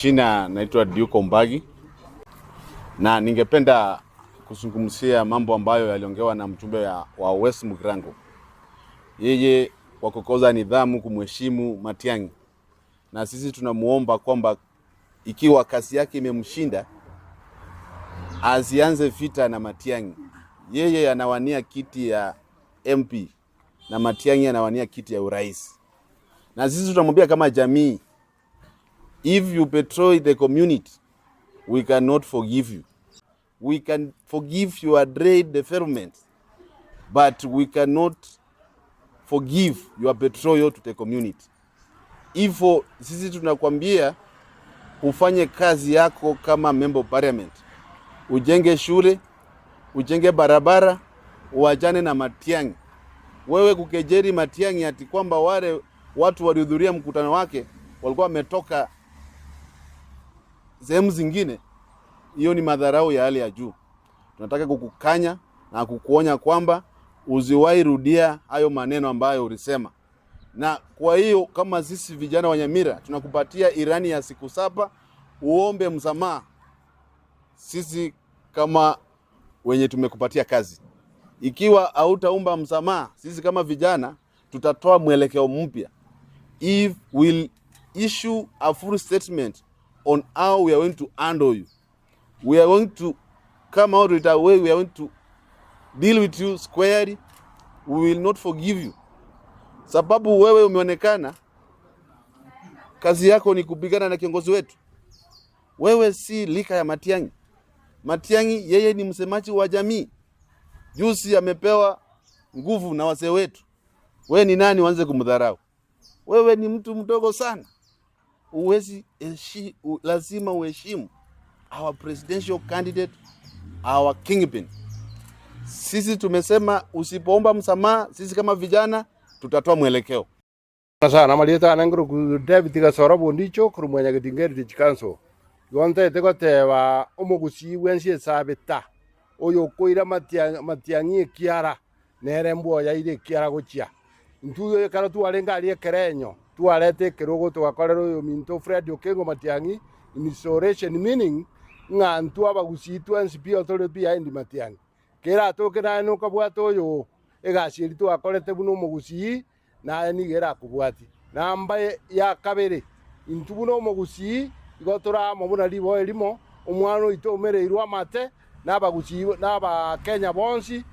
Jina naitwa Duke Ombagi na ningependa kuzungumzia mambo ambayo yaliongewa na mjumbe wa West Mugirango. Yeye kwa kukosa nidhamu kumheshimu Matiang'i, na sisi tunamuomba kwamba ikiwa kazi yake imemshinda asianze vita na Matiang'i. Yeye anawania kiti ya MP na Matiang'i anawania kiti ya urais, na sisi tunamwambia kama jamii, if you betray the community, we cannot forgive you. We can forgive your trade development, but we cannot forgive your betrayal to the community. Hivyo sisi tunakwambia ufanye kazi yako kama member of parliament. Ujenge shule, ujenge barabara, uachane na Matiang'i. Wewe kukejeri Matiang'i ati kwamba wale watu walihudhuria mkutano wake walikuwa wametoka sehemu zingine, hiyo ni madharau ya hali ya juu. Tunataka kukukanya na kukuonya kwamba usiwahi rudia hayo maneno ambayo ulisema. Na kwa hiyo kama sisi vijana wa Nyamira tunakupatia irani ya siku 7 uombe msamaha. Sisi kama wenye tumekupatia kazi, ikiwa hautaomba msamaha, sisi kama vijana tutatoa mwelekeo mpya. If we'll issue a full statement on how we are going to handle you. We are going to come out with a way, we are going to deal with you squarely. We will not forgive you. Sababu wewe umeonekana kazi yako ni kupigana na kiongozi wetu. Wewe si lika ya Matiang'i. Matiang'i yeye ni msemaji wa jamii. Juzi amepewa nguvu na wazee wetu. Wewe ni nani uanze kumdharau? Wewe ni mtu mdogo sana. Lazima uheshimu our presidential candidate, our kingpin. Sisi tumesema usipoomba msamaha, sisi kama vijana tutatoa mwelekeo. Sana malita nangro ku David Gasoro bondicho kurumanya gitingeri de chikanso. Yonte tegotewa omugusi wensie sabeta. Oyo koira Matiang'i kiara nerembo ya ire kiara gochia. Ntuyo karo tu alenga ali kerenyo. Tu alete kerogo to akorero yo minto Fred Okengo Matiang'i instauration meaning nga ntu abagusi tu NCP authority ya indi Matiang'i. Kera to kera no kabwato yo egashiri tu akorete buno mugusi na ni gera kubwati. Namba ya kabere intu buno mugusi igotora mabuna libo elimo omwano ito mereirwa mate nabagusi naba Kenya bonsi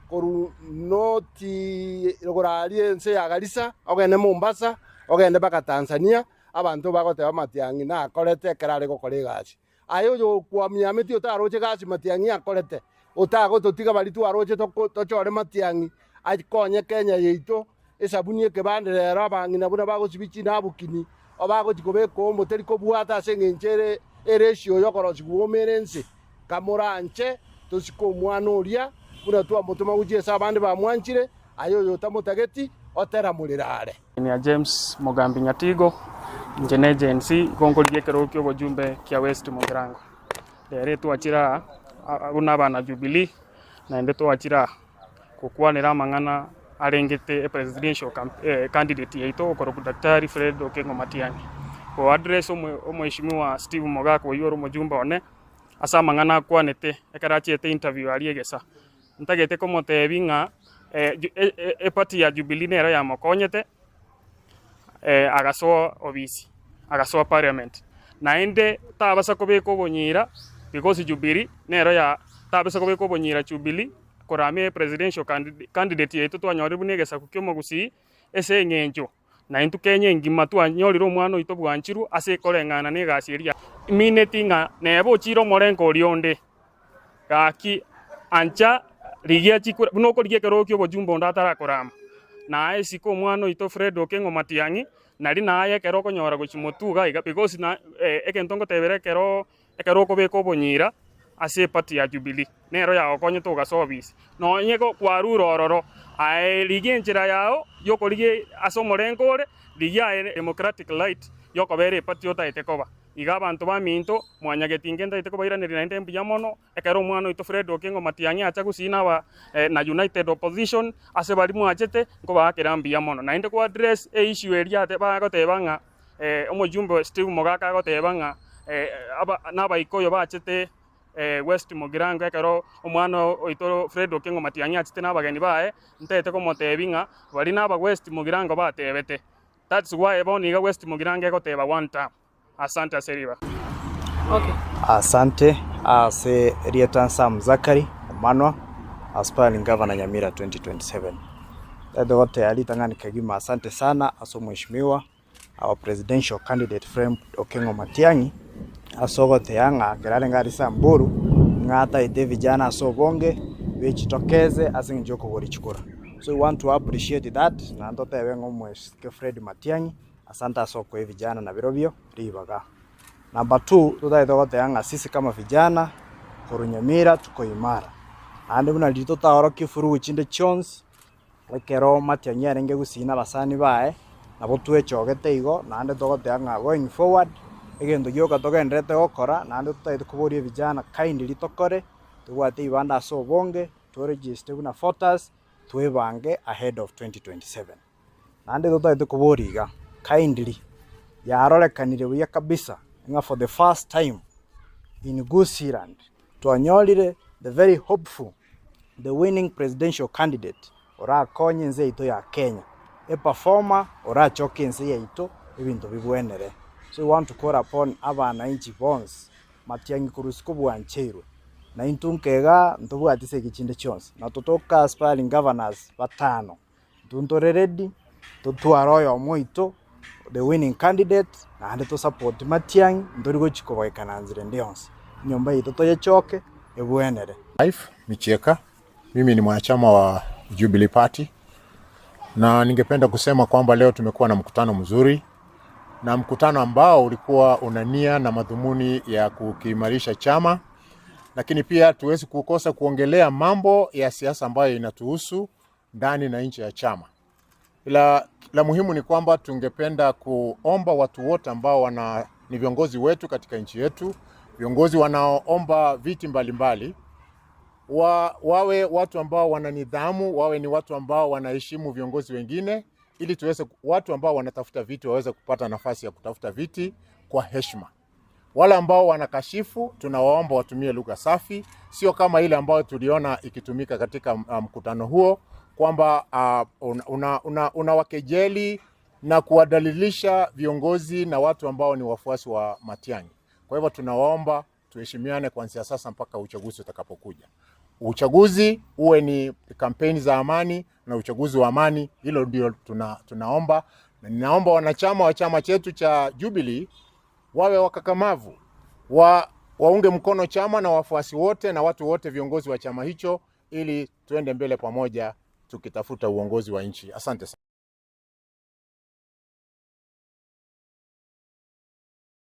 koru noti logorali ense ya Garissa ogene Mombasa ogene baka Tanzania abantu bagote Matiang'i na akorete kerare gokore gasi ayo yo kwa miameti utaroche gasi Matiang'i akorete utago totiga bali tu aroche tochore Matiang'i akonye Kenya yeito esabuni ekebande rero abang'ina buna bagosibichi nabukini obago tikobeko moteri kobwata sengenchere eresio yokorosi guomerense kamoranche tosiko mwana oria buna tu amotoma gujie sabande ba mwanchire ayo yo tamotageti otera mulirare ni James Mogambi Nyatigo njene agency kongolie kerokyo bojumbe kia West Mugirango rero twachira una bana Jubilee na ende twachira kukwanira mang'ana arengete presidential candidate yaito okoro Daktari Fred Okengo Matiang'i ko address omweshimiwa Steve Mogako yoro mujumba one asa mang'ana kwanete ekarachete interview aliegesa ntagete komotebinga party ya Jubilee nero ya mokonyete agaso obisi agaso parliament na ende tabasa kobeko bonyira because Jubilee nero ya tabasa kobeko bonyira Jubilee korame presidential candidate yetu twanyori bunegesa kukyomo gusi ese ngenjo na intu Kenya ngima twanyoriro omwana oito bwanchiru ase korengana ne gasieria minetinga nebo chiro morenko rionde gaki ancha rigia chikura buno korigia kerokyo bojumbo ndatara korama na esiko omwana oito Fred Okengo Matiang'i nari naye keroko nyora gochimotuga iga because na ekentongo tebere ekeroko beko bonyira ase party ya Jubilee nero ya okonye to gasobisi no nyeko kwaruro ororo ai ligenchira yao yoko lige asomorenkore ligia democratic light yoko bere party ota etekoba iga abantu ba minto mwanyagetingenda etekoba ira neri naende mbuya mono ekero mwana oito Fred Okengo Matiang'i acha gusina ba na united opposition ase bali mwachete ngo bakera mbuya mono naende ko address issue area te ba gotebanga omojumbe Steve Mogaka agoteba ng'a nabaikoyo bachete West Mugirango ekero omwana oito Fred Okengo Matiang'i achete nabageni bae ntete komotebi ng'a bari naba West Mugirango batebete. That's why boniga West Mugirango egoteba one time. Asante Aseriba. Okay. Asante. Ase Rietan Sam Zakari Manwa, aspiring governor Nyamira 2027. Edogote alitangani kagima asante sana aso mheshimiwa our presidential candidate Fred Okengo Matiang'i asogote yanga gerale ngari Samburu ngata ite vijana aso bonge wechitokeze asinjoko gorichukura. So we want to appreciate that na ndote wengo mweske Fred Matiang'i asante aso kwa vijana na birobio ribaga. Number 2 tutaidogote yanga sisi kama vijana Nyamira tuko imara. Ande buna lito taoro kifuru wichinde chons lekero Matiang'i arenge gusina basani bae nabo twechogete igo nande togote yanga going forward egendo gyoka togendete gokora nande tutaite kuboria vijana kindly tokore tugwate ibanda so bonge to register buna voters twebange ahead of 2027 nande tutaite kuboriga kindly yarorekanire buya kabisa nga for the first time in Gusiland tuanyolire the very hopeful the winning presidential candidate ora konye nze ito ya Kenya a performer ora choke nze ya ito ebintu bibwenere. So we want to call upon abana inchi bonds Matiang'i kurusiko bwancheirwe na intunkega ntubwatise gichinde chonse na tutoka aspiring governors batano tuntoreredi tutwaroyo moito the winning candidate na hande to support Matiang'i ndorigo chikoboekana nzire ndionse nyomba ito toyechoke ebwenere. Life Micheka, mimi ni mwanachama wa Jubilee Party na ningependa kusema kwamba leo tumekuwa na mkutano mzuri na mkutano ambao ulikuwa unania na madhumuni ya kukiimarisha chama, lakini pia tuwezi kukosa kuongelea mambo ya siasa ambayo inatuhusu ndani na nje ya chama. La muhimu ni kwamba tungependa kuomba watu wote ambao ni viongozi wetu katika nchi yetu, viongozi wanaoomba viti mbalimbali, wawe watu ambao wana nidhamu, wawe ni watu ambao wanaheshimu viongozi wengine, ili tuweze watu ambao wanatafuta viti waweze kupata nafasi ya kutafuta viti kwa heshima. Wale ambao wanakashifu tunawaomba watumie lugha safi, sio kama ile ambayo tuliona ikitumika katika mkutano huo kwamba unawakejeli na kuwadalilisha viongozi na watu ambao ni wafuasi wa Matiang'i. Kwa hivyo tunawaomba tuheshimiane kuanzia sasa mpaka uchaguzi utakapokuja. Uchaguzi uwe ni kampeni za amani na uchaguzi wa amani, hilo ndio tunaomba. Na ninaomba wanachama wa chama chetu cha Jubilee wawe wakakamavu, waunge mkono chama na wafuasi wote na watu wote viongozi wa chama hicho, ili tuende mbele pamoja tukitafuta uongozi wa nchi. Asante sana.